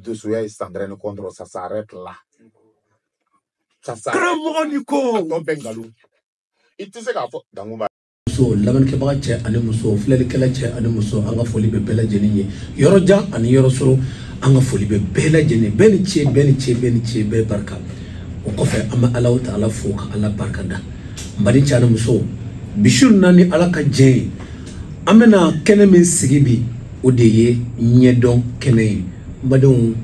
de Soya et Sandrine contre, ça s'arrête là. Ça s'arrête. Ton Bengalou. Il te sait qu'à fond. So laban ke ba che ani muso flele kala che ani muso anga foli be bela jeni yoro ja ani yoro soro anga foli be bela jeni beni che be barka o ko fe ama Allah ta'ala fuka Allah barka da mbadi cha ani muso bishur nani ala ka je amena kene min sigibi o de ye nyedon kene mbadon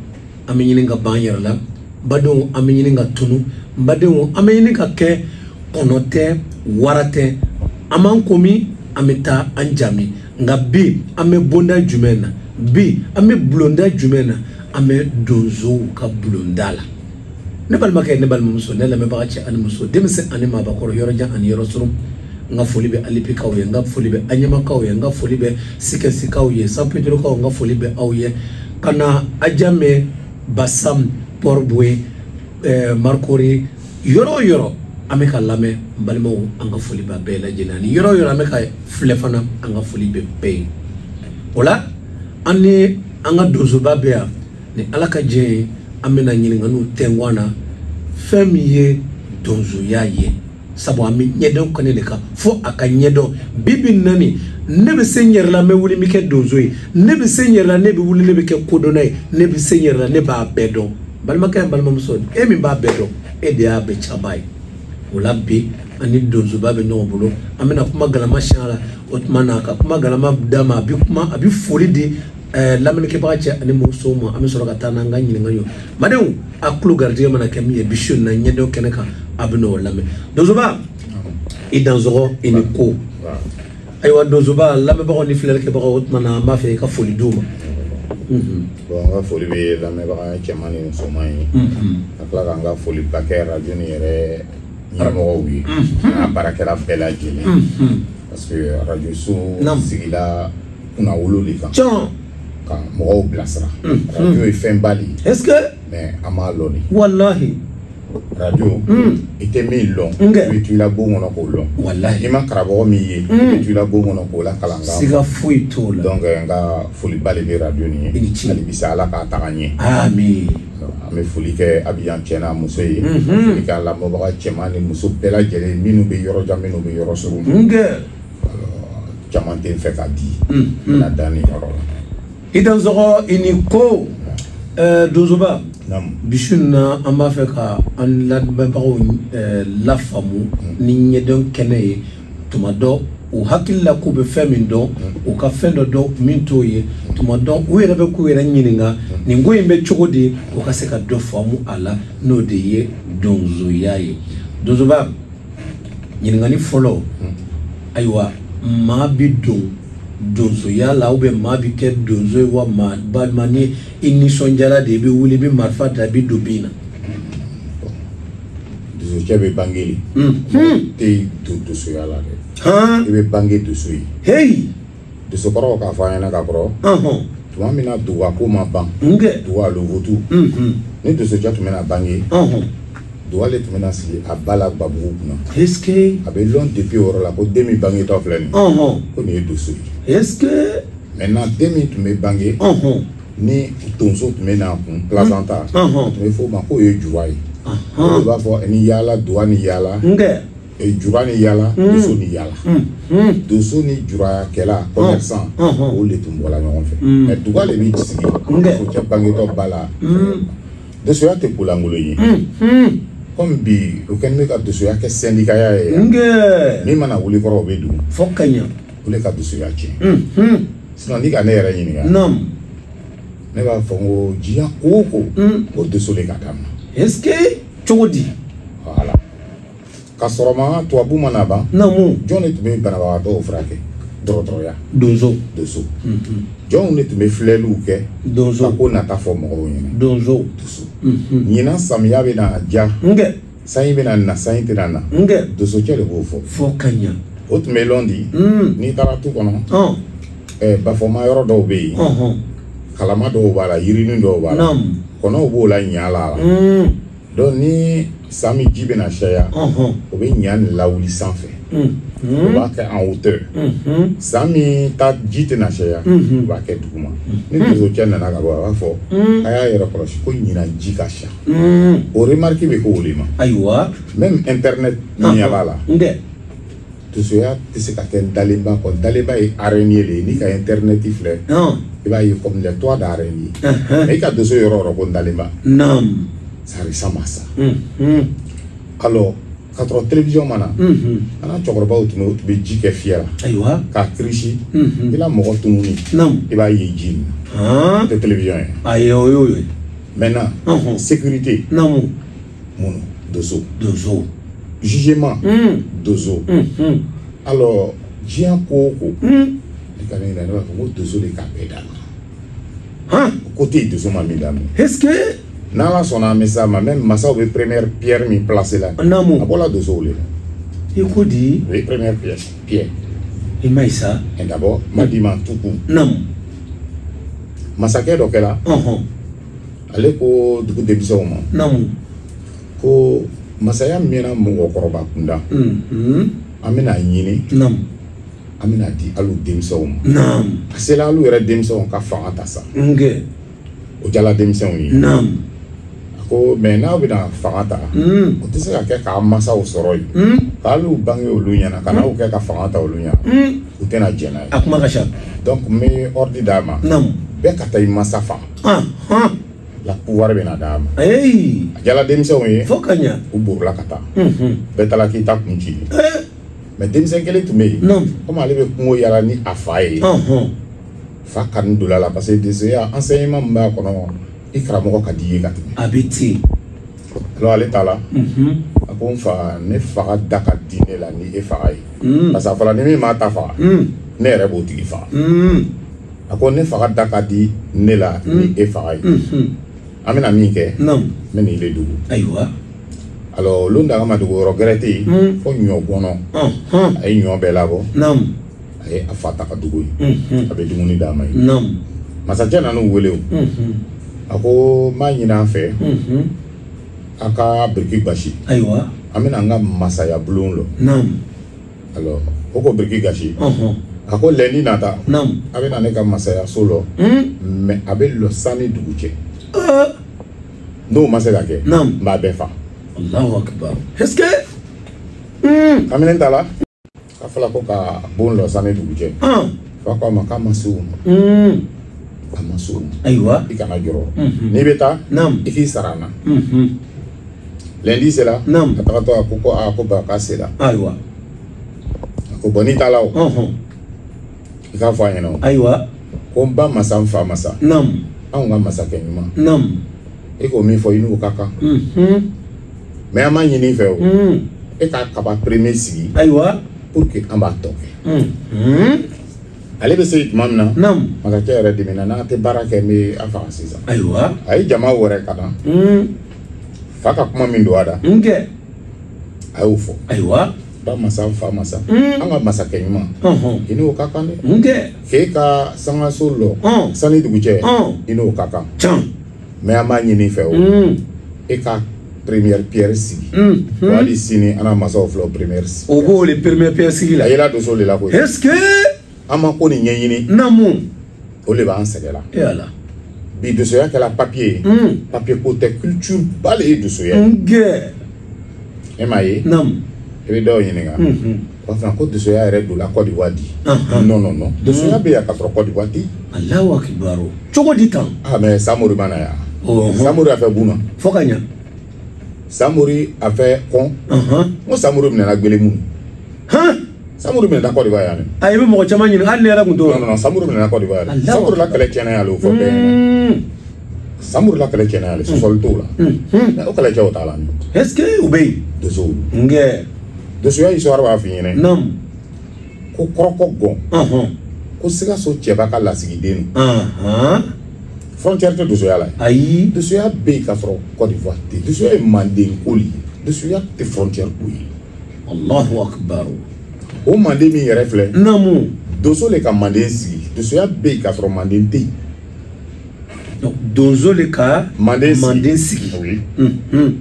amenyini nga banyar la mbadon amenyini nga tunu mbadon amenyini ka ke konote warate aman komi ameta anjami nga bi ame bonda jumena bi ame blonda jumena ame donzo ka blondala ne balma kay ne balma muso ne la me ba ci an muso demse anima ba ko yoro jan an yoro surum nga foli be alipi kawye nga foli be anyama kawye nga foli be sikesi kawye sa petro kaw nga foli be awye kana ajame basam porbwe markori yoro ameka lame balmo anga foli ba bela jenani yoro ameka flefana anga foli be pay wala ani anga dozo ba bea ni alaka je amena nyini nganu tengwana femiye donzo yaye sabo ami nyedon konele ka fo aka nyedo bibi nani nebe seigneur la me wuli mi ke donzo yi nebe seigneur la nebe wuli nebe ke kodonay nebe seigneur la neba bedo balma kay balma muso e mi ba bedo e de abe chabay wala bi ani donzo ba be no bolo amena kuma galama shala otmana ka kuma galama dama bi kuma abi foli di lamene ke ba che ani muso mo ami soro ka tananga nyini ngayo madew aklu gardien mana kemi e bishun na nyedo keneka abno lame dozoba idanzoro iniko aywa dozoba lame ba ni flele ke ba otmana ma fe ka foli duma bon nga foli be lame ba chemani so mai akla nga foli paquet radio ni re oui na barakela bela jeni parce que radio so sigila una wololi kan ka mo blasra radio e fembali est-ce que mais amaloni wallahi radio était mis long tu la bon on ko long wallahi ima karabo mi ye tu la bon on ko la kalanga siga fui to la donc nga foli bale be radio ni ali bisala ka taganie amin ame foli ke abiyan chena muso ye foli ka la mo ba chemani muso bela jele minu be yoro jamino be yoro suru jamante fe ka di na dani yoro idan zoro iniko dozoba bishuna amba fe ka an ladba bawo la famu ni nyedon kene tumado o hakilla ko be femindo o ka fendo do minto ye tumado o yere be ko yere nyininga ni ngoy be chogodi o ka se ka do famu ala no de ye donzo yaye dozoba nyininga ni follow aywa ma bidon donzo yala ube mabi ke donzo wa ma bad mani ini sonjala de be wuli bi marfa da bi dobina donzo chebe bangeli te donzo yala de ebe bange donzo yi hey donzo koro ka fa yana ka koro tuma mina duwa ko ma bang duwa lo votu ni donzo ja tumena bange duwa le tumena si abala babu kuna est-ce que abe long depuis ora la ko demi bange to fleni ko ni donzo yi est-ce que maintenant demi tu me bangé ni tonso tu me na placenta tu faut ma ko e juwai on va voir ni yala douane yala e juwani yala doso ni yala doso ni jura kela commerçant o le tumbola ñon fait mais douga le mi sigi ko ci bangé to bala de so ya te pulangulo yi comme bi o ken me ka de so ya ke syndicat ya ni mana wuli ko be du fokanya le ka dusu ya chi sinon ni ka ne yere nyini ga non ne ba fongo jia koko o dusu le ka tam est-ce que chodi voilà ka soroma to abu manaba namu jone tu me banaba to frake dro ya dozo jone tu me flelu ke dozo ko na ta fo mo nyina dozo nyina samya be na ja sai be na sai tirana dozo chele bo fo kanya autre melondi ni tara tu kono ba fo ma yoro do be kalama do bala yirini do bala kono bo la nyala donc ni sami ji bena caya o be ɲa lawuli sanfɛ o b'a kɛ en hauteur sami ta ji tɛna caya o b'a kɛ duguma ni doso cɛ nana ka bɔ a b'a fɔ a y'a yɛrɛ kɔlɔsi ko ɲina ji ka ca o remarque bɛ k'o de ma ayiwa même internet ɲɛ b'a la dosoya tɛ se ka kɛ dalenba kɔ dalenba ye araignée le ye n'i ka internet filɛ i b'a ye comme les toits d'araignée mais i ka doso yɔrɔ yɔrɔ ko dalenba ça ressemble à ça alors ka sɔrɔ télévision mana an ka cɛkɔrɔbaw tun bɛ ji kɛ fiyɛ la k'a kirisi i la mɔgɔ tununi i b'a ye ji in na o tɛ télévision ye maintenant sécurité mun doso jugement doso alors diɲɛ ko o ko i ka ne yɛrɛ ne b'a fɔ ko doso de ka bɛɛ da la côté doso ma min daminɛ est-ce que n'ala sɔnna an bɛ s'a ma même masaw bɛ première pierre min placé la a bɔra dosow de la i ko di o ye première pierre i ma ye sa et d'abord Madima Tuku masakɛ dɔ kɛra ale ko dugu denmisɛnw ma ko masaya mɛnna mɔgɔkɔrɔba kunda an bɛna ɲini an bɛna di alu denmisɛnw ma a sera alu yɛrɛ denmisɛnw ka fanga ta sa o jala denmisɛnw ye ko mais n'aw bɛna fanga ta o tɛ se ka kɛ k'a masaw sɔrɔ yen k'alu bange olu ɲɛna ka n'aw kɛ ka fanga ta olu ɲɛna u tɛna jɛn n'a ye a kuma ka ca donc n bɛ ordre d'a ma bɛɛ ka taa i masa faga la pouvoir bɛna d'a ma a jala denmisɛnw ye fo ka ɲa u borila ka taa bɛɛ taara k'i ta kun ci mais denmisɛn kelen tun bɛ yen komi ale bɛ kungo yala ni a fa ye fa kanu donna la parce que déjà enseignement min b'a kɔnɔ i karamɔgɔ ka di ye ka tɛmɛ a bɛ ten alors ale ta la a ko n fa ne faga da ka di ne la ni e faga ye parce que a fɔra ni min m'a ta faga ne yɛrɛ b'o tigi faga a ko ne faga da ka di ne la ni e faga ye an bɛna min kɛ n bɛ n'i le dogo ayiwa alors olu daga ma dogo yɔrɔ gɛrɛ tɛ yen fo ɲɔ gɔnɔ a ye ɲɔ bɛɛ labɔ a ye a fa ta ka dogo ye a bɛ dumuni d'a ma ye masakɛ nan'u wele o a ko n b'a ɲini an fɛ a ka biriki gasi ayiwa an bɛna an ka masaya bulon lɔ alors o ko biriki gasi a ko lundi nata a bɛna ne ka masaya so lɔ mais a bɛ lɔ sanni dugu cɛ n'o ma se ka kɛ n b'a bɛɛ fa Allahu akbar est-ce que kamalen ta la k'a fɔla ko ka bon lɔ sanni dugu cɛ fa ko a ma k'a ma se o ma a ma se o ma ayiwa i kana jɔrɔ n'i bɛ taa i k'i sara an na lundi sera a tagatɔ a ko ko ba k'a sera ayiwa a ko bɔn n'i taala o i k'a fɔ a ɲɛna o ayiwa ko n ba masa n fa masa anw ka masakɛ ɲuman e k'o min fɔ i n'o ka kan mais an b'a ɲini i fɛ o e ka kaba premier sigi ayiwa pour que an b'a tɔ kɛ ale bɛ se tuma min na masakɛ yɛrɛ dimina n'a tɛ baara kɛ n bɛ a faga sisan ayiwa a ye jama wɛrɛ ka na fa ka kuma min don a da a y'o fɔ ayiwa ba masa fa masa an ka masakɛ ɲuman i n'o ka kan dɛ k'e ka sangaso lɔ sanni dugu cɛ i n'o ka kan mais an b'a ɲini i fɛ o e ka première pierre sigi wali sini an n'a masaw filɛ o première sigi o b'o le première pierre sigi la a yela doso de la koyi est-ce que an ma ko nin ɲɛɲini o le b'an sɛgɛn la bi dosoya kɛla papier papier ko tɛ culture ba le ye dosoya e m'a ye i bɛ dɔw ɲininka o b'a fɔ ko dosoya yɛrɛ donna Côte d'Ivoire di non non non dosoya bɛ yan ka sɔrɔ Côte d'Ivoire tɛ Allahu akbar cogo di tan mais Samori ma na yan Samori a fɛ buna fo ka ɲa Samori a fɛ kɔn n ko Samori minɛna Gbelemu Samori minɛna Côte d'Ivoire yan dɛ i bɛ mɔgɔ caman ɲini hali ne yɛrɛ tun t'o non non Samori minɛna Côte d'Ivoire yan Samori la kɛlɛ tiɲɛna yan o fɔ bɛɛ ɲɛna Samori la kɛlɛ tiɲɛna yan sɔsɔli t'o la mais o kɛlɛ cɛ o t'a la est-ce que u bɛ yen dosow dosoya histoire b'a f'i ɲɛna ko kɔrɔkɔ gɔn ko Sikaso cɛba ka lasigiden don frontière tɛ dosoya la ayi dosoya bɛ yen k'a sɔrɔ Côte d'Ivoire tɛ dosoya ye Manden ko le ye dosoya tɛ frontière ko ye Allahu akbar o Manden min yɛrɛ filɛ doso le ka Manden sigi dosoya bɛ yen k'a sɔrɔ Manden tɛ yen Donc donzo le cas Mandé sigi. Oui.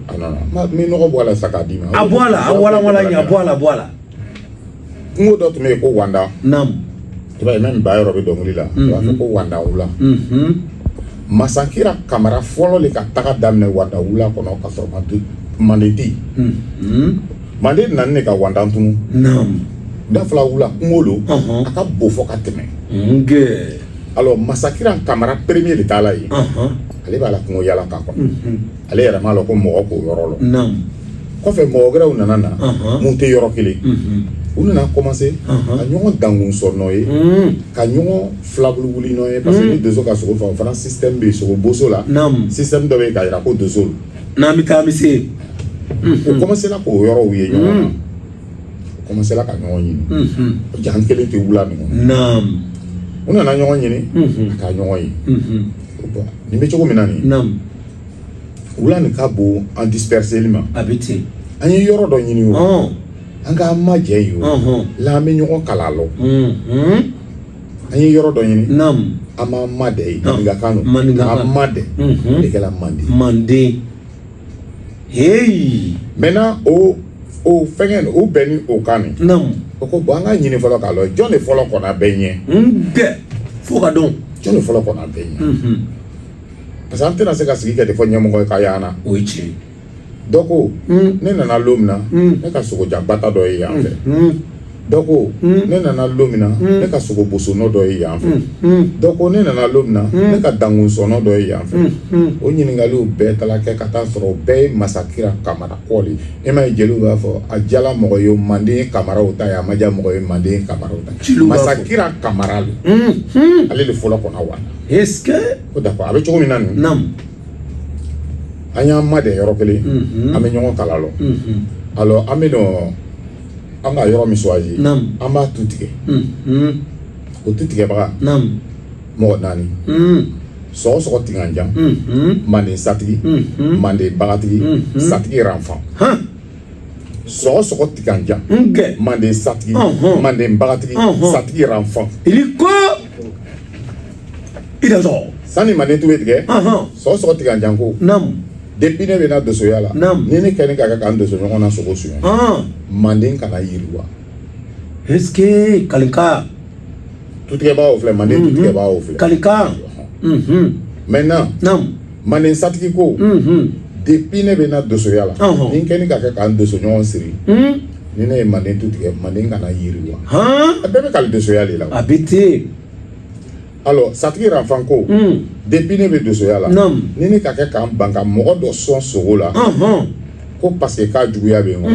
Ah non non. Mais non voilà ça qu'a dit. Ah voilà. Ngo dot me ko wanda. Nam. Tu vas même ba yoro be dongli la. Tu vas ko wanda wula. Masakira kamara folo le ka taka damne wanda wula kono ka forma de mandeti. Mandé nan ne ka wanda tunu. Nam. Da fla wula ngolo aka bofo ka teme. Nge. Alors Masakira kamara premier de talayi. Ale ba la ko yala ka ko. Ale yara malo ko mo ko yorolo. Nam. Ko fe mo gra unana na. Mu te yoro kele. On a commencé à nous dangun sonnoyer, à nous flablouinoyer parce que les deux autres sont en France système B sur le bosso là, système de béca il y a pas de sol. Namitamisi. On commence là pour yoro oui on commence là à nous yini. J'en quel était où là nous. Nam. On a nous yini, à nous yini. Ni me choko minani. Nam. Où là ne cabo en dispersé lima. Habité. Ani yoro do yini wo. Anga maje yo la me nyoko kalalo anyi yoro do yini nam ama made nga kanu amade de kala mande hey mena o fengen o beni o kani nam ko banga nyini folo kalo jone folo kona benye nge foka don jone folo kona benye parce que antena se ka sigi ke de fo nyamo ko kayana oichi doko ne nana lomina ne ka sogo jabata do yi yanfɛ doko ne nana lomina ne ka sogo bosono do yi yanfɛ doko ne nana lomina ne ka dangun sɔnɔ do yi yanfɛ o ɲininkaliw bɛɛ taala kɛ ka taa sɔrɔ o bɛɛ ye Masakira kamara kɔli e ma ye jeliw b'a fɔ a jala mɔgɔ ye Manden kamaraw ta ye a ma ja mɔgɔ ye Manden kamaraw ta Masakira kamara le ale de fɔlɔ kɔnɔ wa est-ce que ko d'accord a bɛ cogo min na nin nam an y'an ma de yɔrɔ kelen an bɛ ɲɔgɔn kala lɔ alors an bɛ nɔ an ka yɔrɔ min choisi an b'a tu tigɛ o tu tigɛbaga mɔgɔ naani sɔgɔsɔgɔ Tinganjan Manden satigi Manden bagatigi satigi ranfan sɔgɔsɔgɔ Tinganjan Manden satigi Manden bagatigi satigi ranfan il ko il a zo sani Manden tu bɛ tigɛ sɔgɔsɔgɔ Tinganjan ko depuis ne bɛ na dosoya la ni ne kɛlen ka k'an doso ɲɔgɔn na sogo suɲɛ Manden kana yiriwa est-ce que kalinka tutigɛbagaw filɛ Manden tutigɛbagaw filɛ kalinka maintenant Manden satigi ko depuis ne bɛ na dosoya la ni n kɛlen ka k'an doso ɲɔgɔn siri ni ne ye Manden tutigɛ Manden kana yiriwa a bɛɛ bɛ k'ale dosoya de la a bɛ ten alors satigi ranfan ko depuis ne bɛ dosoya la ni ne ka kɛ k'an ban ka mɔgɔ dɔ sɔn sogo la ko parce que k'a juguya bɛ yen kɔ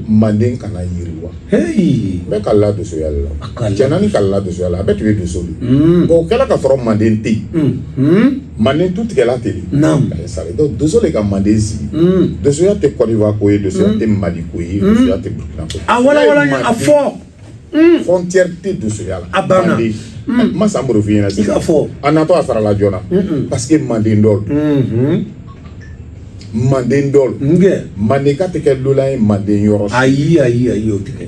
Manden kana yiriwa bɛɛ k'ale la dosoya de la cɛ naani k'ale la dosoya la a bɛɛ tun bɛ doso de bon o kɛla ka sɔrɔ Manden tɛ yen Manden tu tigɛla tɛ de sari donc doso de ka Manden sigi dosoya tɛ Côte d'Ivoire ko ye dosoya tɛ Mali ko ye dosoya tɛ Burkina ko ye a wala a fɔ frontière tɛ dosoya la a banna masa mboro fi ɲɛna sisan a natɔ a sarala joona parce que Manden dɔl Manden dɔl Manden ka tɛ kɛ lola ye Manden yɔrɔ ayi o tɛ kɛ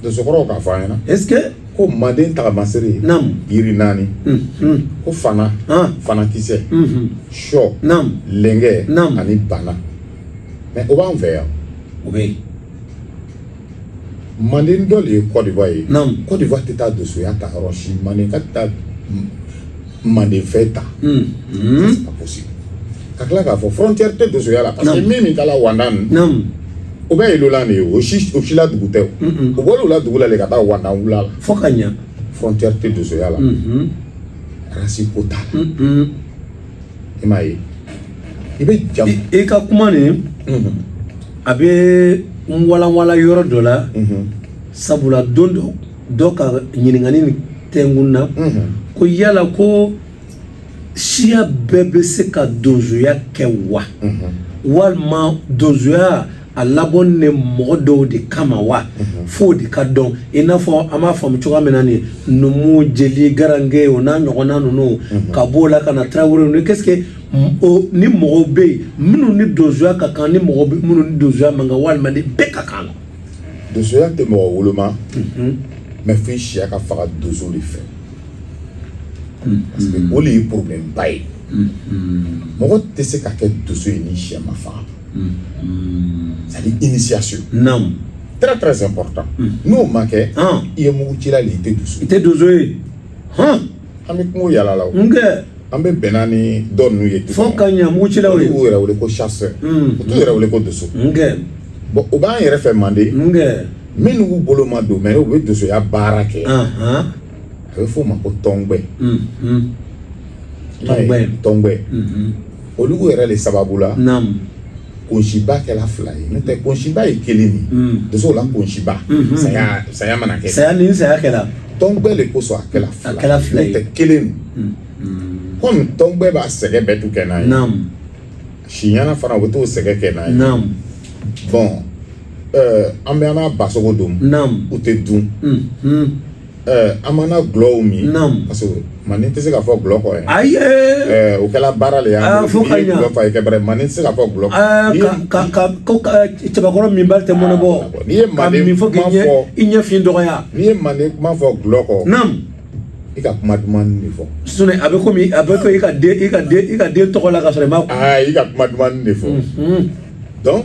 dosokɔrɔw k'a fɔ an ɲɛna est-ce que ko Manden tagamasere yiri naani ko fana kisɛ sɔ lɛnkɛ ani bana mais o b'an fɛ yan o bɛ yen Manden dɔl ye Côte d'Ivoire ye Côte d'Ivoire tɛ taa dosoya ta yɔrɔ si Manden ka taa Manden fɛ ta c'est pas possible ka tila k'a fɔ frontière tɛ dosoya la parce que min taala Wanda nin o bɛɛ ye lolan de ye o si la dugu tɛ o bɔra o la dugu la de ka taa Wanda wula la fo ka ɲa frontière tɛ dosoya la race ko t'a la i m'a ye i bɛ jam i ka kuma nin a bɛ n walanwala yɔrɔ dɔ la sabula don dɔ ka ɲininkali ni tɛnkun na ko yala ko siya bɛɛ bɛ se ka donsoya kɛ wa walima donsoya a labɔ ne mɔgɔ dɔw de kama wa fo de ka dɔn i n'a fɔ an b'a faamu cogoya min na ni numu jeli garange o n'a ɲɔgɔnna ninnu ka b'o la ka na Tarawele ninnu qu'est-ce que ni mɔgɔw bɛ yen minnu ni donsoya ka kan ni mɔgɔ bɛ minnu ni donsoya man kan walima ni bɛɛ ka kan donsoya tɛ mɔgɔ woloma mais f'i siya ka faga donso de fɛ parce que o de ye problème ba ye mɔgɔ tɛ se ka kɛ doso ye ni sɛ ma faga. C'est-à-dire initiation. Non. Très très important. N'o ma kɛ i ye mugu cila le i tɛ doso. I tɛ doso ye. An bɛ kungo yala la o. An bɛ bɛnna ni dɔ ninnu ye. Fɔ ka ɲɛ mugu cilaw ye. Olu yɛrɛ wele ko chasseur. U t'u yɛrɛ wele ko doso. Bon o b'an yɛrɛ fɛ Mande. Minnu b'u bolo ma don mais u bɛ dosoya baara kɛ. A bɛ f'o ma ko tɔngbɛ. Tɔngbɛ. Olu yɛrɛ le sababu la. Kɔnsiba kɛla fila ye n'o tɛ kɔnsiba ye kelen de doso la kɔnsiba saya mana kɛ saya ni saya kɛla tɔngbɛ le kosɔn a kɛla fila ye n'o tɛ kelen komi tɔngbɛ b'a sɛgɛ bɛɛ tu kɛ n'a ye siɲana fana u bɛ t'o sɛgɛ kɛ n'a ye bon an bɛ an n'a basogo don u tɛ dun an mana gulɔw min parce que Mande tɛ se ka fɔ gulɔ kɔ ye ayi o kɛla baara le y'an bolo n'i ye gulɔ fa i kɛ bara Mande tɛ se ka fɔ gulɔ ko cɛbakɔrɔ min bali tɛ mɔnɛ bɔ n'i ye Mande kuma fɔ i ɲɛfin dɔgɔya n'i ye Mande kuma fɔ gulɔ kɔ i ka kuma duman de fɔ sinon a bɛ komi a bɛ ko i ka den tɔgɔ la ka sɔrɔ i ma i ka kuma duman de fɔ donc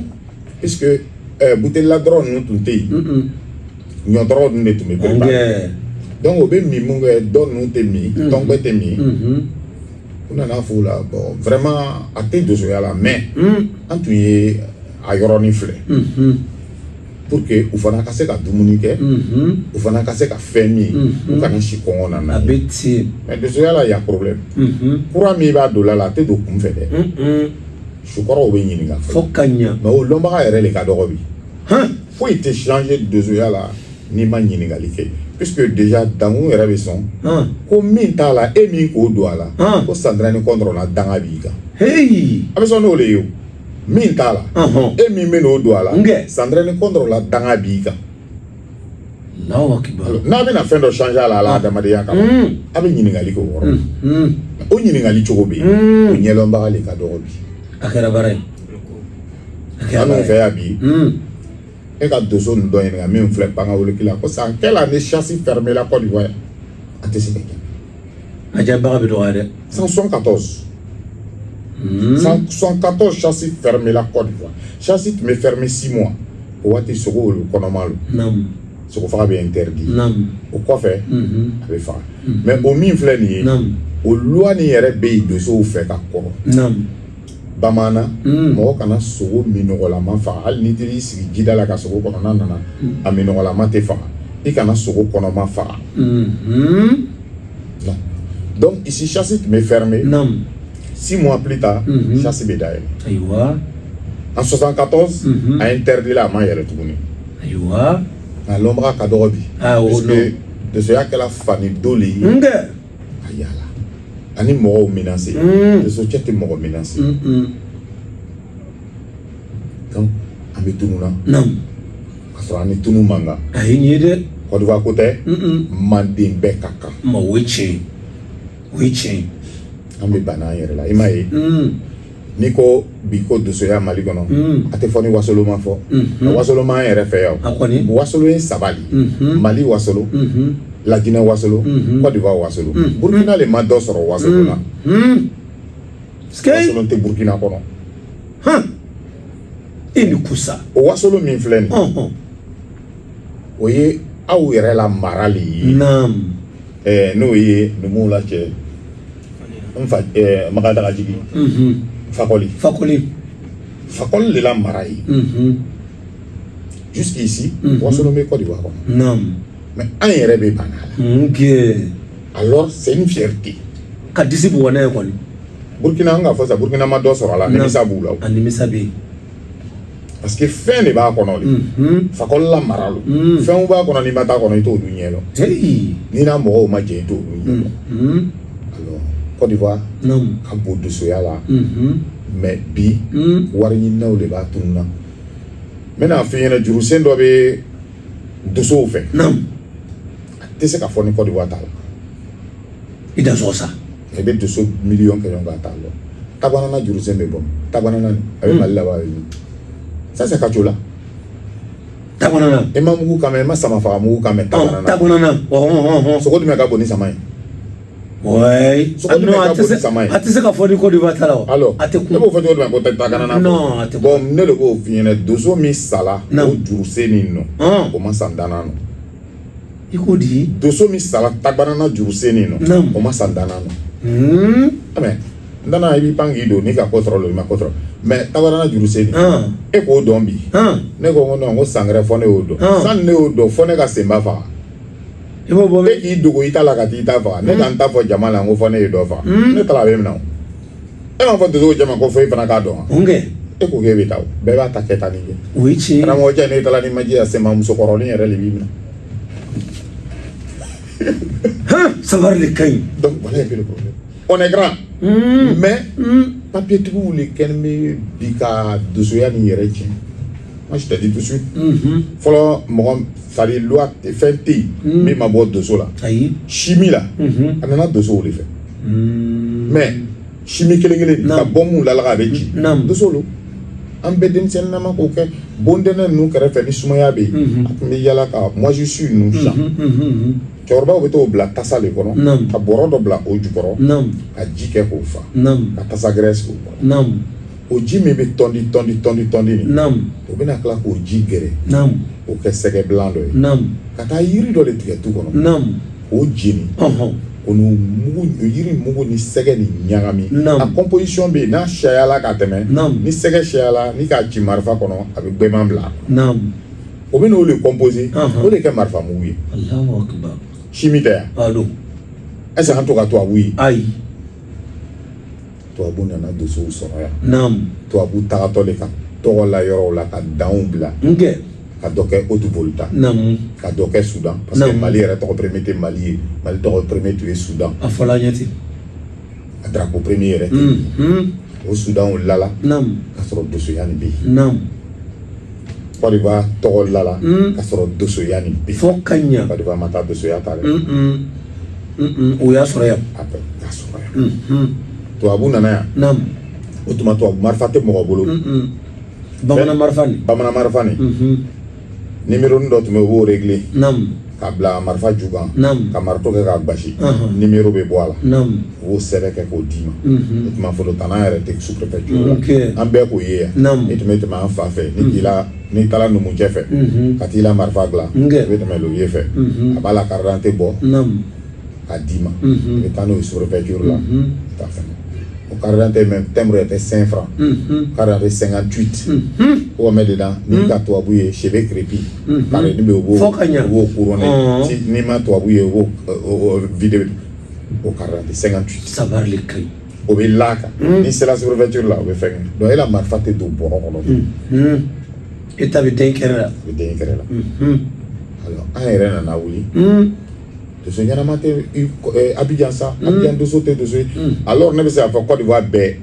puisque buteli dɔrɔn ninnu tun tɛ yen ɲɔ dɔrɔn ninnu de tun bɛ préparé donc o bɛ min mun kɛ dɔ ninnu tɛ min tɔngbɛ tɛ min u nana f'o la bon vraiment a tɛ dosoya la mais an tun ye a yɔrɔnin filɛ pour que u fana ka se ka dumuni kɛ u fana ka se ka fɛn min u kana si kɔngɔ na n'a ye mais dosoya la y a problème kura min b'a don la a tɛ don kun fɛ dɛ sukɔrɔw bɛ ɲininka fo ka ɲa mais o lɔnbaga yɛrɛ le ka dɔgɔ bi foyi tɛ changer dosoya la n'i ma ɲininkali kɛ puisque déjà dangu yɛrɛ bɛ sɔn ko min t'a la e min k'o don a la ko sandrani contre la danga b'i kan a bɛ sɔn n'o le ye o min t'a la e min bɛ n'o don a la sandrani contre la danga b'i kan n'a bɛna fɛn dɔ changer a la ala adamadenya kama a bɛ ɲininkali kɛ o yɔrɔ o ɲininkali cogo bɛ yen o ɲɛdɔnbaga le ka dɔgɔ bi a kɛra baara ye an n'o fɛ yan bi e ka doso nin dɔ ɲininka min filɛ Bangawoleki la ko san quelle année chasse fermée la Côte d'Ivoire a tɛ se ka kɛ a diyabaga bɛ dɔgɔya dɛ 174 174 chasse fermée la Côte d'Ivoire chasse tun bɛ fermé 6 mois o waati sogo olu kɔnɔma don sogo faga bɛ interdit o kɔfɛ a bɛ faga mais o min filɛ nin ye o loi nin yɛrɛ bɛ yen dosow fɛ ka kɔrɔ bamaana mɔgɔ kana sogo minɔgɔlama faga hali ni t'i sigi jida la ka sogo kɔnɔna nana a minɔgɔlama tɛ faga i kana sogo kɔnɔma faga donc ici chasse tun bɛ fermé 6 mois plus tard chasse bɛ dayɛlɛ en 74 a interdit la a ma yɛlɛ tuguni nka lɔnbaga ka dɔgɔ bi puisque dosoya kɛla fani do le ye a yala ani mɔgɔw menacé doso cɛ tɛ mɔgɔ menacé donc an bɛ tunu na ka sɔrɔ an ni tunu man kan a ye nin ye dɛ Côte d'Ivoire ko tɛ Manden bɛɛ ka kan o ye tiɲɛ o ye tiɲɛ an bɛ bana an yɛrɛ la i m'a ye n'i ko bi ko dosoya Mali kɔnɔ a tɛ fɔ ni wasolo ma fɔ wasolo ma an yɛrɛ fɛ yan wasolo ye saba de Mali wasolo La Guinée wasolo Côte d'Ivoire wasolo Burkina le ma dɔ sɔrɔ wasolo la wasolo tɛ Burkina kɔnɔ e ni kusa o wasolo min filɛ nin o ye aw yɛrɛ la mara le ye n'o ye numuw la cɛ n fa Magadagajigi Fakoli le la mara ye jusqu'ici wasolo bɛ Côte d'Ivoire kɔnɔ mais an yɛrɛ bɛ bana la alors c'est une fierté ka disi bɔ n'a ye kɔni Burkina an ka fɔ sa Burkina ma dɔ sɔrɔ a la nimisa b'u la a nimisa bɛ yen parce que fɛn de b'a kɔnɔ de Fakoli la mara lo fɛnw b'a kɔnɔ n'i ma taa kɔnɔ i t'olu ɲɛ dɔn n'i n'a mɔgɔw ma jɛ i t'olu ɲɛ dɔn alors Côte d'Ivoire ka bon dosoya la mais bi wari ɲininaw de b'a tunu na n bɛna f'i ɲɛna jurusen dɔ bɛ dosow fɛ tɛ se ka fɔ ni Côte d'Ivoire t'a la i da sɔgɔ sa i bɛ doso miliyɔn kɛ ɲɔgɔn kan t'a lɔ Tabanana jurusen bɛ bɔ Tabanana a bɛ Mali la wa ça c'est Kacola Tabanana e ma mugu kan mɛn e ma sama faga mugu kan mɛn Tabanana sogo jumɛn ka bon ni sama ye Ouais. Non, ati ka fodi ko diva tala. Alors, ati ko bo fodi ko ta kana na. Non, ati bon ne le go fiene dozo mi sala o juru seni no. Comment sandana no. Iko di dozo mi sala tagbana na juru seni no. Comment sandana no. Amen. Ndana ibi pangi do ni ka contrôle ma contrôle. Mais tagbana na juru seni. E ko dombi. Ne go no ngo sangre fone odo. San ne odo fone ka semba fa. Ibo bo me ki dogo itala ka ti ta fa ne kan ta fo jama la ngo fo ne do fa ne tala be na e ma fo dogo jama ko fo ifana ka do nge e ko ge bitaw be ba ta keta ni oui chi ra mo ja ne tala ni maji ase ma muso koroni ere li bimna ha savoir le kay donc voilà le problème on est grand mais papier tu voulais ken me bika doso ya ni yere chi moi je te dis tout de suite follow mo sali loi fenti mais ma boîte de sola ayi chimie là anana de so le fait mais chimie kelengele ka bomu la la be ci de solo am bedem sen na ma ko ke bondena nu kare fe ni sumaya be mi yala ka moi je suis nous ça korba o beto bla tasa le kono ka borodo bla o jukoro ka jike ko fa ka tasa graisse ko o ji me be tondi ni o bena kla ko ji gere o ke sege blanc do kata yiri do le tige tu kono o jini onu mugu yiri mugu ni sege ni nyagami a composition be na shayala ka teme ni sege shayala ni ka ci marfa kono abi gbeman bla o bena o le composer o le ke marfa mugu Allahu akbar chimite alo esa hanto ka to awi ai to abuna na doso soroya to abu ta to le ka to la yoro la ka down bla ka doke haute volta ka doke Soudan parce que Mali era to premier Mali to premier tu es Soudan afala nyati a drapeau premier era au Soudan o lala ka soro doso yani bi Côte d'Ivoire to lala ka soro doso yani bi fokanya Côte d'Ivoire mata doso ya tare o ya soro ya après ya soro ya to abuna na ya o tuma to marfate mo bolo bamana marfani numéro ndo tume wo régler ka bla marfa jugan ka marto ke ka bashi numéro be boala wo sere ke ko dima tuma fo do tanare te sous préfecture ambe ko ye et tume tuma en fa fe ni tala no mu jefe ka tila marfa gla be tume lo ye fe abala carte bo ka dima et tano sous préfecture là ta fait au carte même timbre était 5 francs carte 58 on met dedans ni ka to abuye cheve crépi carte ni be wo couronné si ni ma to abuye wo vidéo au carte 58 ça va le cri au be laka ni c'est la surveillance là au be fait donc il a marfaté do boro et t'avais d'inkera alors un erreur na wuli de ce nyana Abidjan ça Abidjan de sauter de ce alors ne c'est pas Côte d'Ivoire be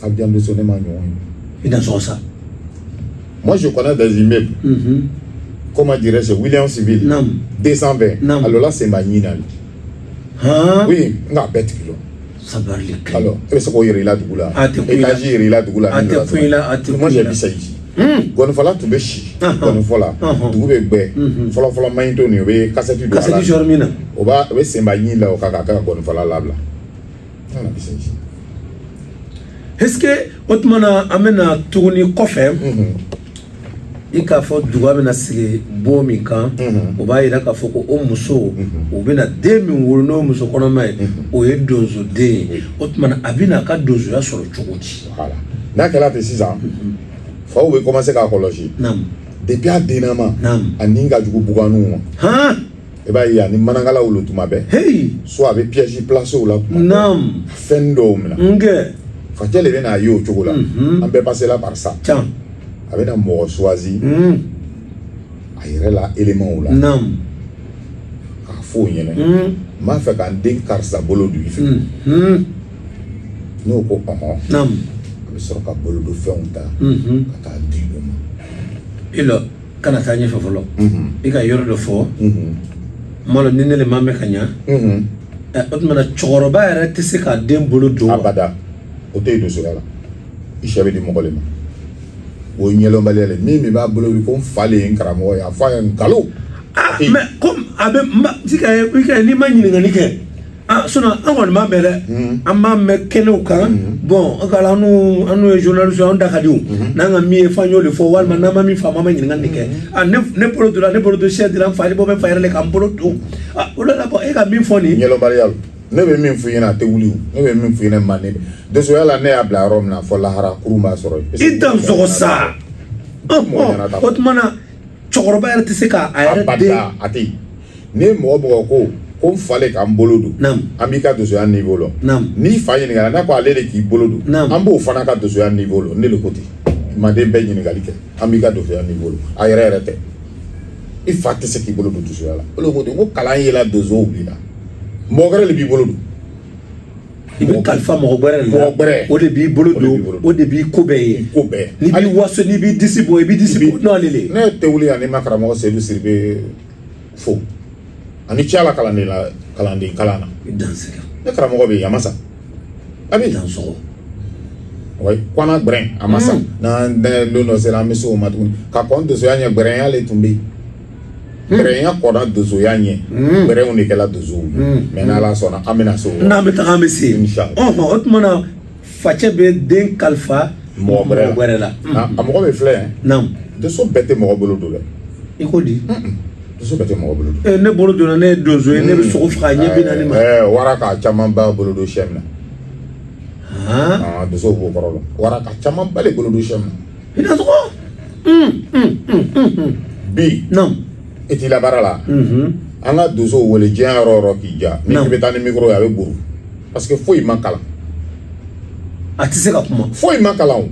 Abidjan de sonner magnon et dans ça moi je connais des immeubles comment dirais-je William Civil 220 alors là c'est Magnina oui nga bête kilo ça va les alors c'est quoi il là du là étagère il là du là moi j'ai vu ça ici gon fala to be shi gon fala to be gbe folo mainto ni be cassette do ala jormina o ba be semba yin la o kaka gon fala labla ana bi senji est-ce que otmana amena tuguni kofe ika fo duwa bena sigi bo mi kan o ba ira ka fo ko o muso o bena de mi wurno muso kono mai o e dozo de otmana abina ka dozo ya soro chugoti voilà na kala te 6 ans faut we commencer à écologie depuis à dinama aninga jugu buganu e ba ya ni manangala ulo tumabe soit avec piège placé ou là fendo mna fa tele bena yo chokola on peut passer là par ça avec un mot choisi ayre la élément ou là ka fo yene ma fa kan den karsa bolo du fi no ko sera ka bolo do fenta ka di doma ilo kana tanya fofolo ika yoro do fo malo ninele mamme kanya otmana choroba era tese ka dem bolo do abada o te do sura la ishabe di mogolema o nyelo balele mimi ba bolo ko fale nkaramo ya fa en kalo mais comme abe tika ni manyi ngani ke ah sinon an kɔni b'a mɛn dɛ an b'a mɛn kɛnɛw kan bon kala an n'u ye journaliste an da ka di o n'an ka min ye f'an y'o de fɔ walima n'an ma min faamu an bɛ ɲininkali de kɛ ah ne bolo donna ne bolo don sɛ dira n fa bɔ n fa yɛrɛ de ka n bolo don ah o de la bɔn e ka min fɔ nin ɲɛlɔbaliya ne bɛ min f'i ɲɛna a tɛ wuli o ne bɛ min f'i ɲɛna manden desoya la ne y'a bila yɔrɔ min na fɔ lahara kurun b'a sɔrɔ i dan sɔgɔ sa o tuma na cɛkɔrɔba yɛrɛ tɛ se k'a yɛrɛ den a tɛ ne mɔgɔ mɔgɔ ko n fale k'an bolo don an b'i ka dosoya niveau lɔ n'i fa ɲininkala n'a ko ale de k'i bolo don an b'o fana ka dosoya niveau lɔ ne de ko ten manden bɛɛ ɲininkali kɛ an b'i ka dosoya niveau lɔ a yɛrɛ yɛrɛ tɛ i fa tɛ se k'i bolo don dosoya la o de ko ten ko kalan yela dosow b'i la mɔgɔ wɛrɛ de b'i bolo don i bɛ kalifa mɔgɔ wɛrɛ o de b'i bolo don o de b'i ko bɛɛ ye n'i b'i waso n'i b'i disi bɔ i b'i disi bɔ n'ale le ne tɛ wuli yan ni ma karamɔgɔ Seydou Sidibe fo ani ci ala kalanden kalan na ne karamɔgɔ bɛ yen a ma sa a bɛ dan sɔgɔ wa kɔnna gbɛrɛn a ma sa n'an don dɔ sera an bɛ se o ma tuguni ka kɔn dosoya ɲɛ gbɛrɛnya le tun bɛ yen gbɛrɛnya kɔnna dosoya ɲɛ gbɛrɛnw de kɛla dosow mɛ n'ala sɔnna an bɛna se o n'an bɛ taga an bɛ se o tuma na facɛ bɛ den kalifa mɔgɔ wɛrɛ la a mɔgɔ bɛ filɛ yan doso bɛɛ tɛ mɔgɔ bolo don dɛ i ko di doso bɛɛ tɛ mɔgɔ bolo don ne bolo donna ne ye donso ye ne bɛ sogo faga ɲɛ bi naani ma wara ka caman ba bolo don sɛ min na doso b'o kɔrɔ dɔn wara ka caman ba de bolo don sɛ min na i na sɔgɔ bi e t'i la baara la an ka doso wele diɲɛ yɔrɔ o yɔrɔ k'i ja ni k'i bɛ taa ni micro ye a bɛ buru parce que foyi ma kalan a tɛ se ka kuma foyi ma kalan o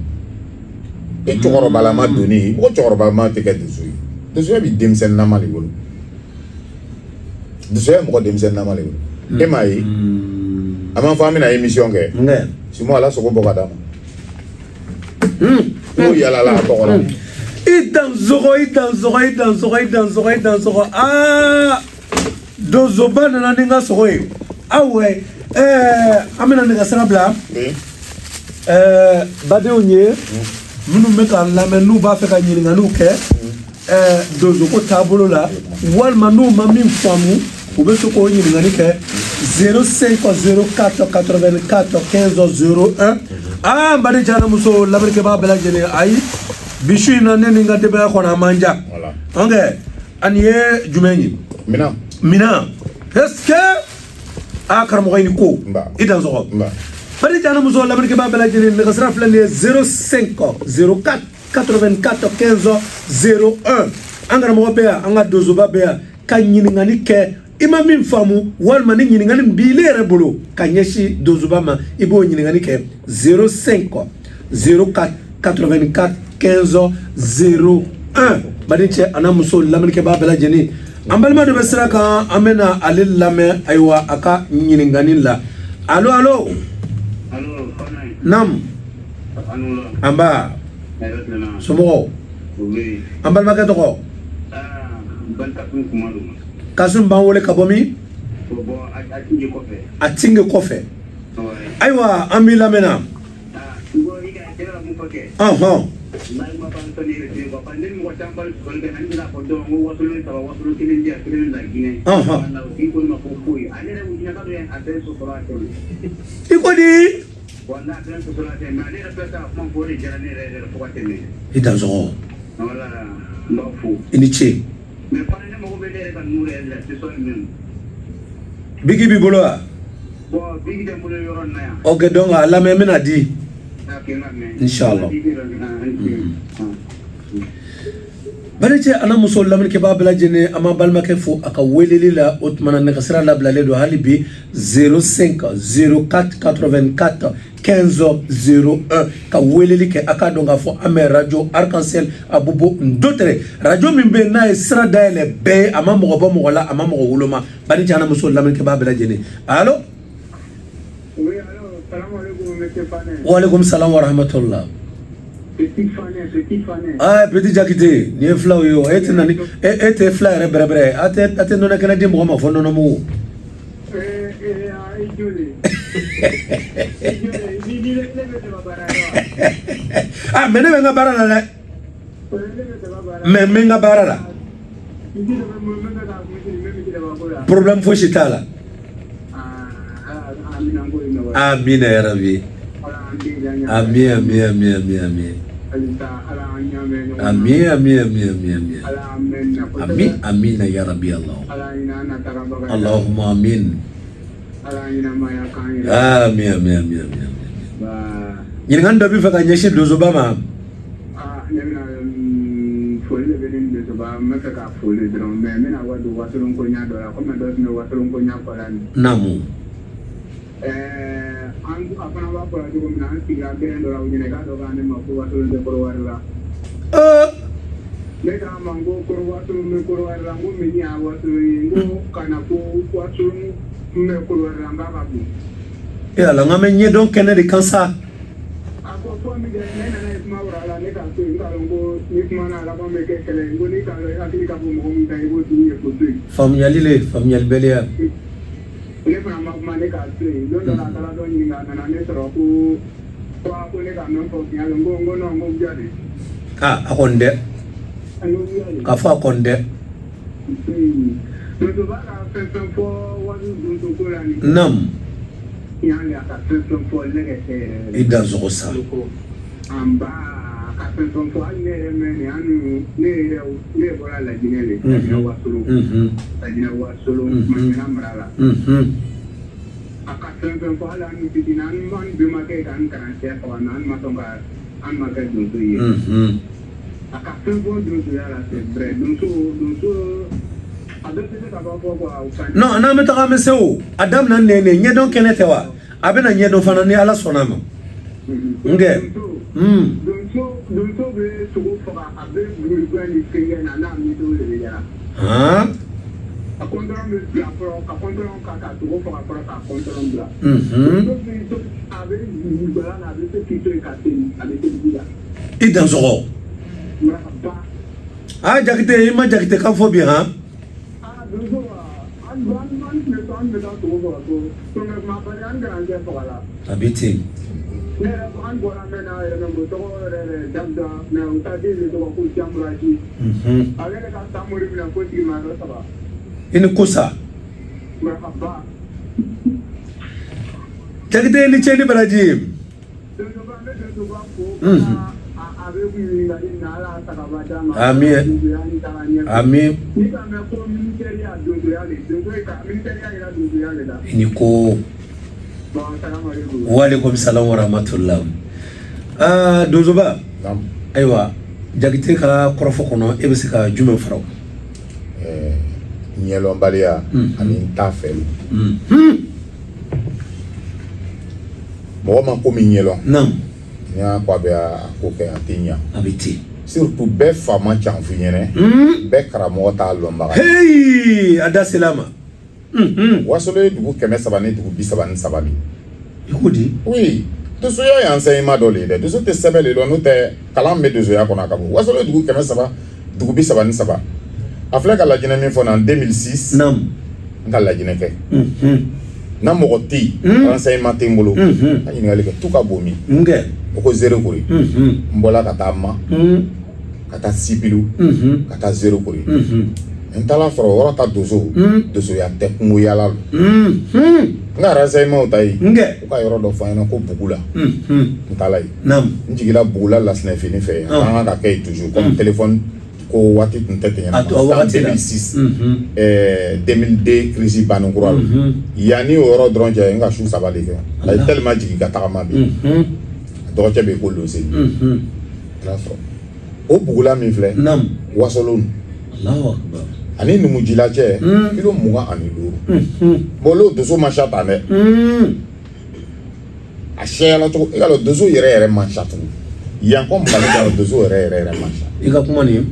e cɛkɔrɔbalama donni o cɛkɔrɔbalama tɛ kɛ doso ye dosoya bɛ denmisɛnnin nama de bolo dosoya mɔgɔ denmisɛnnin nama de bolo e m'a ye a m'a fɔ an bɛna émission kɛ sinon ala sogo bɔ ka d'a ma n'o yalala a tɔgɔ la i dan sɔgɔ ah donsoba nana ni n ka sogo ye awɔ an bɛna nɛgɛsira bila badenw ye minnu bɛ k'an lamɛn n'u b'a fɛ ka ɲininkaliw kɛ donsoko taabolo la walima n'u ma min faamu u bɛ se k'o ɲininkali kɛ 05 04 84 15 01 n badi jana muso lamɛnnikɛbaga bɛɛ lajɛlen ayi bi su in na ne ni n ka denbaya kɔnɔ a man ja ani ye jumɛn ye minan est ce que karamɔgɔ i ni ko i dan sɔgɔ badi jana muso lamɛnnikɛbaga bɛɛ lajɛlen nɛgɛsira filɛ nin ye 05 04 84 15 01 an karamɔgɔ bɛ yan an ka donsoba bɛ yan ka ɲininkali kɛ i ma min faamu walima ni ɲininkali min b'i yɛrɛ bolo ka ɲɛsin donsoba ma i b'o ɲininkali kɛ 05 04 84 15 01 badi cɛ ana muso lamɛnnikɛbaga bɛɛ lajɛlen an balima dɔ bɛ sira kan an bɛna ale lamɛn ayiwa a ka ɲininkali la allo naam an b'a somɔgɔw an balimakɛ tɔgɔ Kasum b'an wele ka bɔ min a Tinge kɔfɛ ayiwa an b'i lamɛnna i ko di i dan sɔgɔ i ni ce bigi b'i bolo wa ok donc a lamɛn n bɛna di inshallah bari cɛ ana muso lamɛnnikɛbaga bɛɛ lajɛlen an b'a balimakɛ fo a ka weleli la o tuma na nɛgɛsira labilalen don hali bi 05 04 84 15 01 ka weleli kɛ a k'a dɔn k'a fɔ an bɛ radio Arc-en-Ciel Abubu Ndotere radio min bɛ yen n'a ye sira dayɛlɛ bɛɛ ye a ma mɔgɔ bɔ mɔgɔ la a ma mɔgɔ woloma bari cɛ ana muso lamɛnnikɛbaga bɛɛ lajɛlen allo waaleykum salam wa rahmatullah Petit Jakite ni ye filaw ye o e tɛ nani e tɛ fila yɛrɛ bɛrɛbɛrɛ a tɛ nɔnɔ kɛnɛ di mɔgɔ ma fɔ nɔnɔ mugu mais ne bɛ n ka baara la dɛ mais n bɛ n ka baara la problème fosi t'a la Amin ya Rabbi. Amin, amin, amin, amin, amin. Amin, amin, amin, amin, amin. Amin, amin ya Rabbi Allah. Allahumma amin. Amin, amin, amin, amin. Ini kan dobi faka nyeshe dozo ba ma. Foli le benen de soba maka ka foli dron me mena wadu wasulun ko nya dora ko men do no wasulun ko nya kolani Namu. An apana wa ko do mina an tiga benen dora ujine ka do ga ne ma ko wasulun de ko warla le ka mango ko wasulun me ko warla ngo me nya wasulun ngo kana ko wasulun me ko warla ngaba bu Ya la ngame nye don kene de kansa. Ako ko mi de nena na isma wala ne ka to ngalo ngo ni mana la ko me ke kele ngo ni ka la akili ka bu mo mi dai go tu ye ko tu Famnyali le, famnyal belia. ne fana ma kuma ne ka to do do la kala do ni na na ne tro ko ko ne ka no ko ya ngo ngo no ngo jade Akonde. Ka fa akonde. do ba ka fe fo wa do ko la ni Nam. yang dia akan perempuan lagi Ida zosa. Amba akan perempuan ni anu ni bola lagi ni lagi wasulu mana merala. Akan perempuan anu di nan man bimakai kan kan siapa kawan masuk ke an makai duntu ye. Akan perempuan duntu ya lah sebre duntu. No, ana me taka me sewo. Adam nan nene nye don kene tewa. Abena nye don fana ni ala sonama. Nge. Dunso be sugo faka abe gurugwa ni kenge na na mi do le ya. Ha? Akondoron be bla pro, akondoron ka sugo faka pro ka akondoron bla. Abe gurugwa na abe se kito e ka ten, abe se bula. Ida zogo. Ah, jakite ima jakite kan fobi ha? Abiti. Ini kusa. Jakite ni cheni barajim. Amin. Amin. Ini ko. Waalaikum salam wa rahmatullah. Dozoba. Aywa. Jagite ka korofo kono e be se ka jume faraw. Nyelon balia ani tafel. Mo ma ko mi nyelon. Nam. Nya kwa be ko ke atinya. Abiti. Surtout be fama chanfu nyene. Be karamo ta lomba. Hey, ada selama. Wasole dugu keme sabani dugu bisabani sabani. Ikudi? Oui. Tout ce y a enseignement dolé de tout ce que c'est belle et nous te kalam me de zoya qu'on a kabu. Wasole dugu keme saba dugu bisabani saba. Afla ka la jine min fona en 2006. Nam. Nga la jine ke. Na mogoti enseignement tembolo. Ani ngali ke tuka bomi. Nge. Oko zero kuri. Mbola kata ma. Kata sipilu. Kata zero kuri. Entala foro wara ta dozo ya tekmu yala. Nga renseignement utai. Nge. Uka yoro do fayna ko bugula. Entala yi. Nam. Njigila bugula la sne fini fe. Anga ka kay toujours comme téléphone ko wati ntete yana. En 2006. 2002 crise banukura. Yani woro dron je nga shu sabali ke. Ay tellement jigi ka takama bi. Do che be ko lo se. La foro. O bugula mi fle. Nam. Wasolon. Allahu akbar. Ani numu jilache kilo muga ani luru bolo dozo machata ne a shela to igalo dozo yere machata yanko mbali galo dozo yere machata iga kuma ni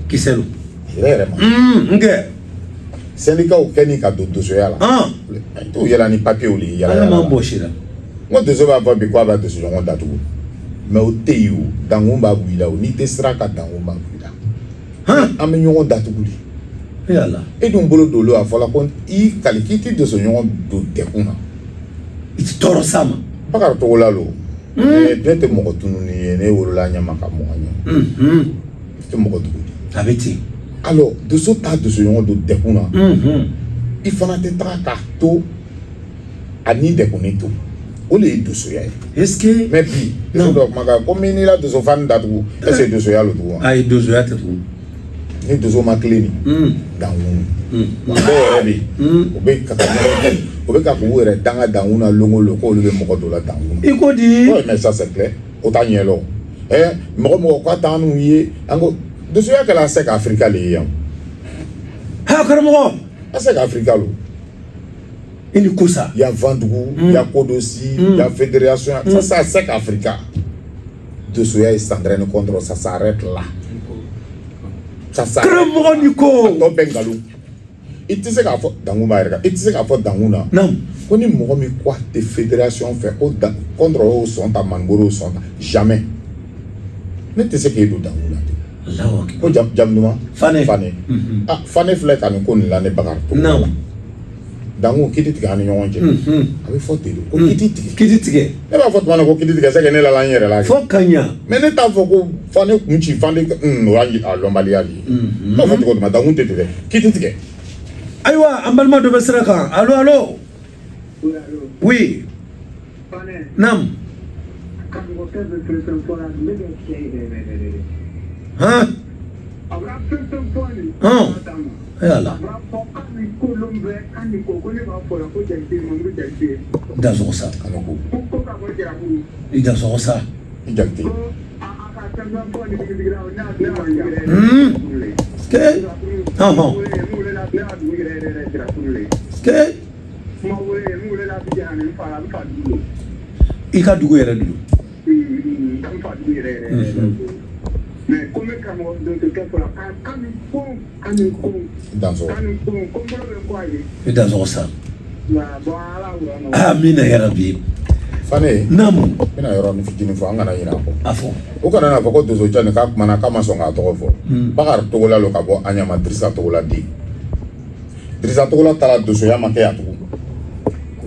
kiselu yere machata nge syndicat o keni ka dozo yala to yala ni papier o li yala ma mboshira mo dozo ba ba bi kwa ba dozo ngo datu mais o teyu dangumba buila o ni tesra ka dangumba buila ame nyongo datu buli yalla et dum bolo dolo a fola kon I kalikiti de so nyongo do tekuna iti toro sama bakar to lalo dete mo tunu ni ne worola nyama ka mo anya te mo do abeti alors de so ta de so nyongo do tekuna il fana te tra ka to ani de konito o le dosoya est-ce que mais puis non donc maga comme ni la doso fan datu est-ce dosoya le tout ay dosoya te tout ni doso ma clé dans rebi o be ka ko were danga danguna longo loko le moko do la danguna iko di ouais mais ça c'est clair o ta nyelo moko ko tanu yi ango dosoya que la sec africa le yam ha karamo sec africa lo il y ça il y a Vandougou il y a Kodosi il y a fédération ça sec africa dosoya est s'entraîne contre ça s'arrête là ça s'arrête karamo niko to bengalou itise ka fo danguma erga itise ka fo danguna non ko ni mo mi quoi de fédération fait au contre au son ta manboro son jamais ne te se ke do danguna Allah ko jam numa fane ah fane fle kan ko ni la ne bagar to non dangu kiti tiga ni ñonje abi fote do ko kiti tige e ba fote man ko kiti tiga se ke ne la la nyere la fo kanya mais ne ta fo ko fane kunchi fane wangi a lombali ali no fote ko ma dangu te te kiti tiga aywa ambalma do besraka allo oui nam hein yala dazo sa kanoko dazo sa ijakti ke ke ika dugu yɛrɛ dulu mais comme kamo donc quelque la kan ko dans so dazo sa voilà amina ya rabbi fane namu ina yoro ni fitini fo angana yina ko afo o kana na fako dozo chane ka mana kama songa to fo bakar to la lo ka bo anya madrisa to la di drisa to la tala dozo ya make ya to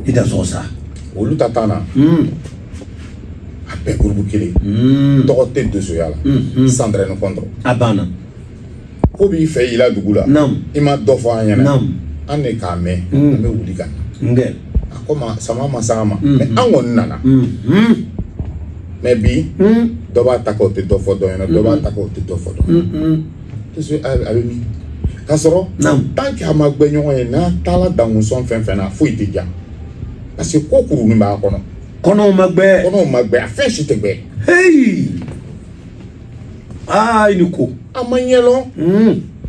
ida zosa olu tatana ape groupe kele to te dozo ya la sandre no contre abana ko bi fe ila dugula nam ima do fo anya nam ane ka me me wuli kan nge akoma sama mais angon nana mais bi do ba ta ko te do fo do yana do ba ta ko te do fo do to so abi mi kasoro tant que ma gbenyo na tala dangu son fen na fo itija parce que ko kuru ni ba kono magbe afen shi tegbe hey ah inuko amanyelo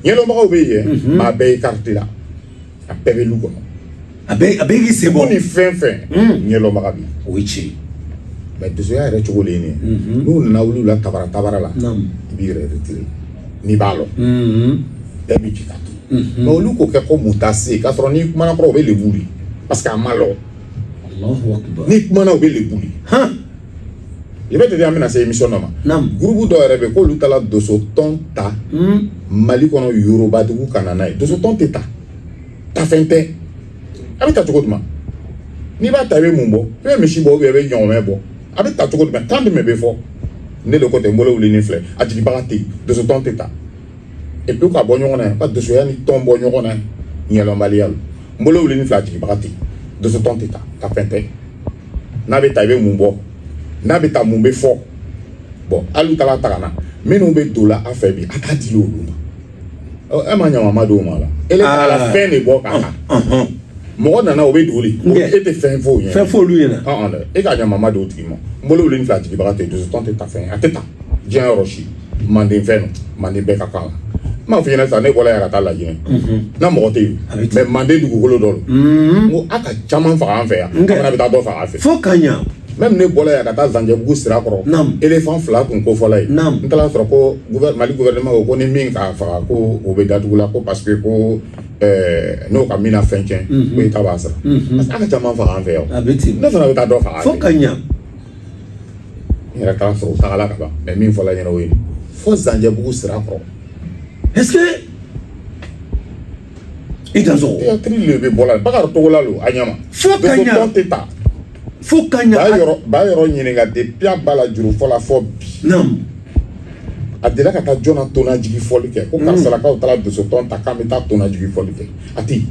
yelo ma ko be ye ma be carte la a pebe lu kono abegi c'est bon ni fen yelo ma bi wichi mais de soya re chogole ni nous na wulu la tabara la bi re retiré ni balo e bi chikatu mais olu ko ke ko mutase ka tro ni mana ko be le buri parce que amalo Allahu akbar ni mana be le buri ha il va te dire amena ces émission na groupe do rebe ko lutala doso tonta mali kono yoruba du kanana doso tonta ta fente abi ta chokotuma ni ba tabe mumbo be meshi bo be nyome bo abi ta chokotuma tande me be fo ne le côté mbolo wuli ni fle atiki bagati doso tonta et puis ka bonyo na pas doso ya ni tombo nyoko na nyelo malial mbolo wuli ni fle atiki bagati doso tonta ta fente na be tabe mumbo na be ta mumbe fo bon alu tala takana menu be dola afebi akadi lo luma e ma nyama mado mala ele à la fin de boka mo na o be doli e te fin fo lu yana e ka nyama mado timo mbolo le nfla ti bagate de tante ta fin ateta jean roshi mande feno mande be kakala ma fi na sa ne bola ya kata la yin na mo te mais mande du golo dol mo aka chama fa an fe ya na be ta do fa afi fo kanya même ne bola ya kata zanje bugu sira koro éléphant fla kun ko fola ntala soro ko gouvernement ko ni min ka fa ko o be datu la ko parce que ko no ka mina fenchen ko ita basra parce que aka jama fa an fe yo abeti ne fana be ta do fa fo kanya ira ta soro ta la ka ba mais min fola nyero wi fo zanje bugu sira koro est-ce que ita zo ya tri le be bola bakar to la lo anyama fo kanya fo kanya ba yoro nyinga de pia bala juru fola fo bi nam adela ka ta jona tona jigi foli ke ko karsala ka utala de so ton ta kameta tona jigi foli ke ati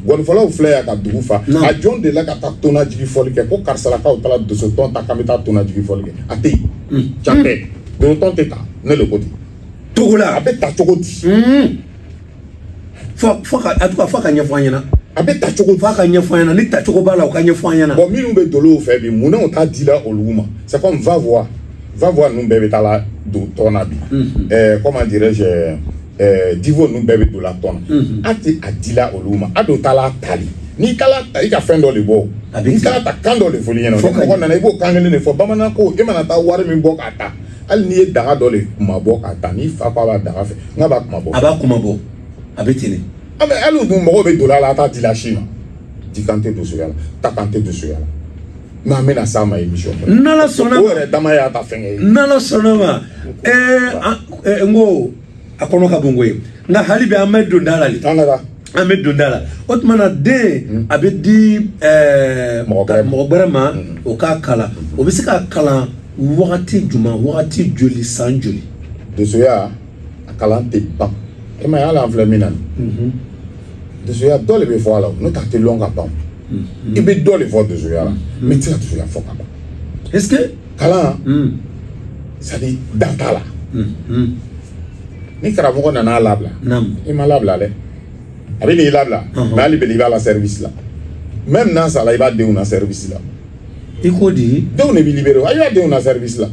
Gonfala fleur ka dugu fa a John de la ka ta tona jigi foli ke ko karsala ka utala de so ton ta kamita tona jigi foli ke ate champe do ton teta ne le côté tugula abe ta chogoti foka atuka foka nyafanya abe ta chogoti foka nyafanya ni ta chogo bala ka nyafanya bon minu be dolo fe bi muna on ta dila oluma c'est comme va voir nous bébé ta la do tona bi comment dirais-je divo nous bébé do la tona ati adila oluma ado tala tali ni kala ta ika fendo le bo ni kala ta kando le foli yeno ko na ibo kangele ne fo bamana ko e mana ta wari min bo kata al ni daga do le kuma bo kata ni fa pa ba daga fe ngaba kuma bo abetini abe alu dum mo be do la ta dila shima di kante do suyala ta kante do suyala na mena sama emission nala sona ore dama ya ta fenge nala sona ma ngo akono ka bongwe nga halibe amedu ndalali tangara amedu ndala otmana de abedi mogobrama o ka kala o bisika kala wakati juma wakati joli sanjoli de soya akala te pa e ma yala enflamina de soya dole be fo ala no ta te longa pa e be dole fo de soya mais tu as toujours la fo kaba est-ce que kala ça dit dantala ni karamo na na labla nam e ma labla le abi ni labla mais ali be li la service là même na ça là il va de un service là iko di de on est libéré ayo de un service là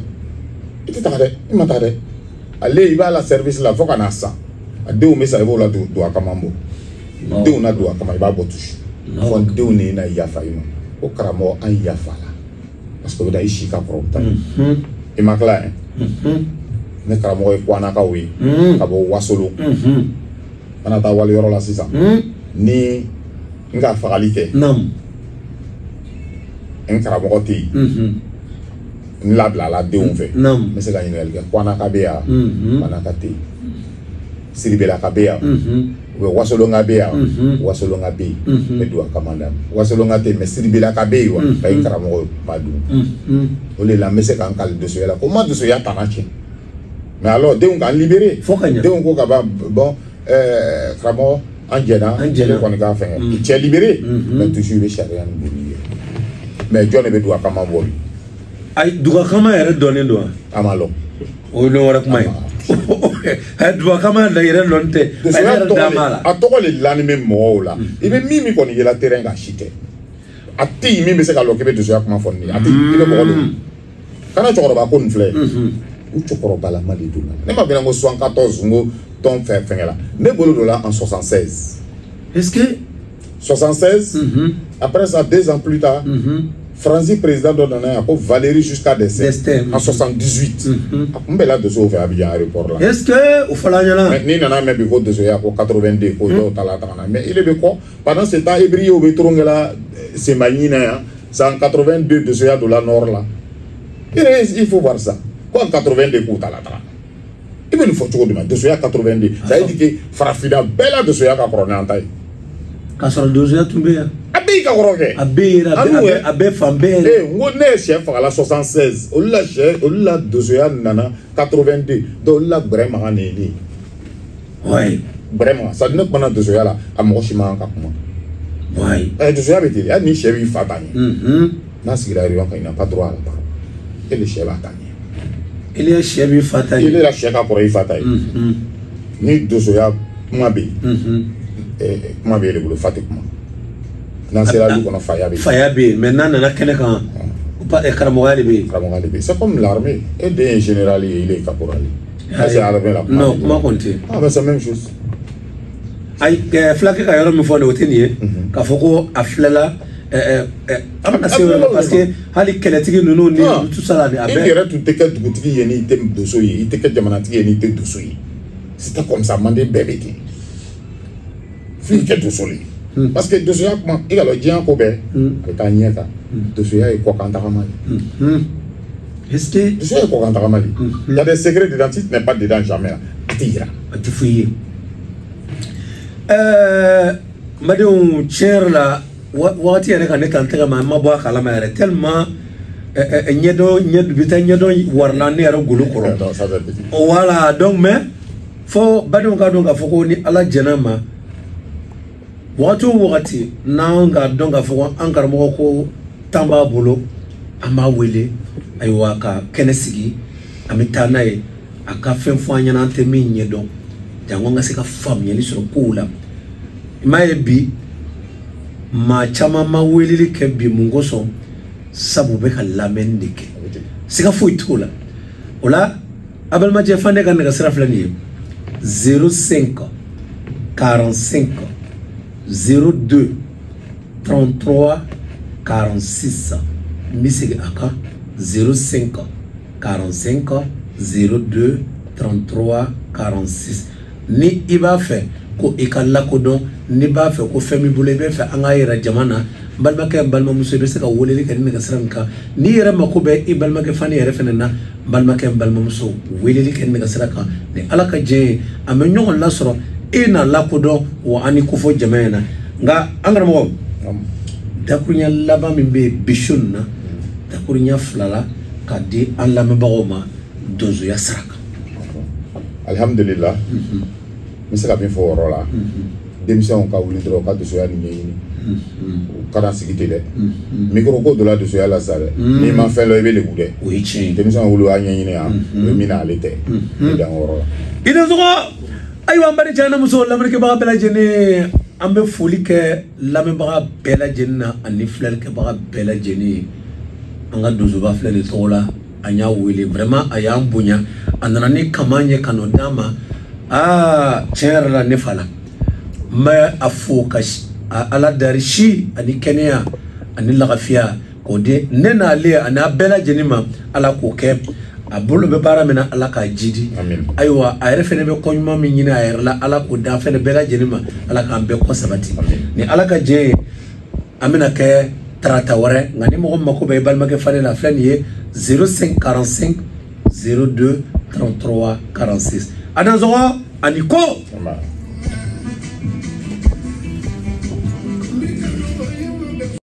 ite tade il m'a tade allez il va la service là faut qu'on ça de on met ça il va la do akamambo de on a do akama il va botush fon de on est na yafa ima o karamo an yafa la parce que da ishi ka problème e makla ne karamo e kwana ka wi ka bo wasolo ana ta wali yoro la sisa ni nga fagali ke nam en karamo ti la bla la de on fait nam mais c'est ga yinel ke kwana ka be ya mana ka ti siribela ka be ya wasolo nga be ya wasolo nga be e do akamanda wasolo nga te mais siribela ka be wa ba en karamo madu o le la mais c'est kan kal de so ya comment de so ya tanachi mais alors de on kan libérer de on ko ka ba bon kramo anjena ko ni ka fa tu es libéré mais toujours le charia ni mais John be do akama bo ay duga kama yere donne do amalo o no wara kuma ay duga kama la yere lonte ay damala atoko le lani me mo la ibe mimi ko ni yela terrain ga chite ati mimi se ka lo kebe de so akama fonni ati ibe bo lo kana chokoro ba ko nfle ou chokoro bala mali do na ma bena ngo 74 ngo ton fait là ne bolo do la en 76 est-ce que 76 après ça 2 ans plus tard Franzi président d'Onana a Valérie jusqu'à décès en 78 on be là de so fait Abidjan aéroport là est-ce que au falanyana mais ni nana même ko de so ya ko 82 ko do tala tana mais il est quoi pendant ce temps hébreu au betrongela c'est manina ça en 82 de so ya de la nord là il faut voir ça quoi en 82 ko tala tana il veut nous faut de so ya 82 ça veut dire que farafida bella de so ya ka corona antai kasoro doja tumbeya abe ka koroke abe fambele ngone chef la 76 ola dozoya nana 82 do la vraiment neni ouais vraiment ça ne pas dozoya la amoshima ka kuma ouais dozoya beti ani chevi fatani na sigira riwa ka ina pas droit la parole et le chef atani il est chevi fatani il est la chef ka pour y fatani ni dozoya mabe comment bien le Fatima dans c'est lu qu'on Fayabe maintenant nana kene kan pas Karamogali be c'est comme l'armée et des général il est caporal c'est l'armée là non comment compter mais c'est la même chose ay flake ka yoro mi fone otini ka foko aflela amana se parce que hali keletigi nunu ni tout ça là abe il reste tout te que dugutigi yeni te dosso yi te que jamanatigi yeni te dosso yi c'était comme ça mandé bébé qui de soli parce que de ce comment il a le dien ko be avec anyeka de ce ya ko kanta kamali est-ce que de ce ya ko kanta kamali il y a des secrets dedans si n'est pas dedans jamais atira atifuyi madon cher la wati yana kan kan taga ma bo kala ma yare tellement nyedo bita nyedo warna ne yaro gulu koro voilà donc mais fo badon ka donc foko ni ala janama wakati nanga donga fo ankara mo ko tamba bolo ama wele aywa ka kenesigi amitana e aka fen fo anyana ante minye do jango nga se ka fam yeli sur kula imaye bi ma chama ma wele ke bi mungoso sabu be ka lamen dike sika fo itula ola abel ma jefane kan ga sira flani 05 45 02 33 46 misigi aka 05 45 02 33 46 ni iba fe ko ikalla ko don ni ba fe ko femi bule be fe anga yira jamana balma ke balma muso be se ka woleli ka ni ka sranka ni yira mako be i balma ke fani yira fenena balma ke balma muso woleli ka ni ka sraka ni alaka je amenyo la soro ina la ko don wa ani ko fo jamana nga angara mo dakunya laba min be bishunna dakunya flala kadi an la mabagoma dozo ya sraka alhamdulillah misaka bin fo worola démission ka wuli dro ka dozo ya ni nyini kana sigite de micro ko dola dozo ya la sare ni ma fe lo ebe le bude oui chi démission wulu anya nyini ya mina alete dan worola ina zo aywa mbari jana muso lamre ke ba bela jene ambe foli ke lambe ba bela jenna ani flel ke ba bela jeni anga dozo ba flel tola anya wili vraiment aya mbunya andana ni kamanye kanodama cher la nefala ma afoka ala darishi ani kenya ani lagafia ko de nena le ana bela jenima ala ko ke abulu be bara mena ala ka jidi aywa ayre fene be ko nyuma min nyina ayre la ala ko da fene bela jenima ala ka be ko sabati ni ala ka je amina ke trata wore ngani mo mako be balma ke fale la flani ye 05 45 02 33 46 adanzo aniko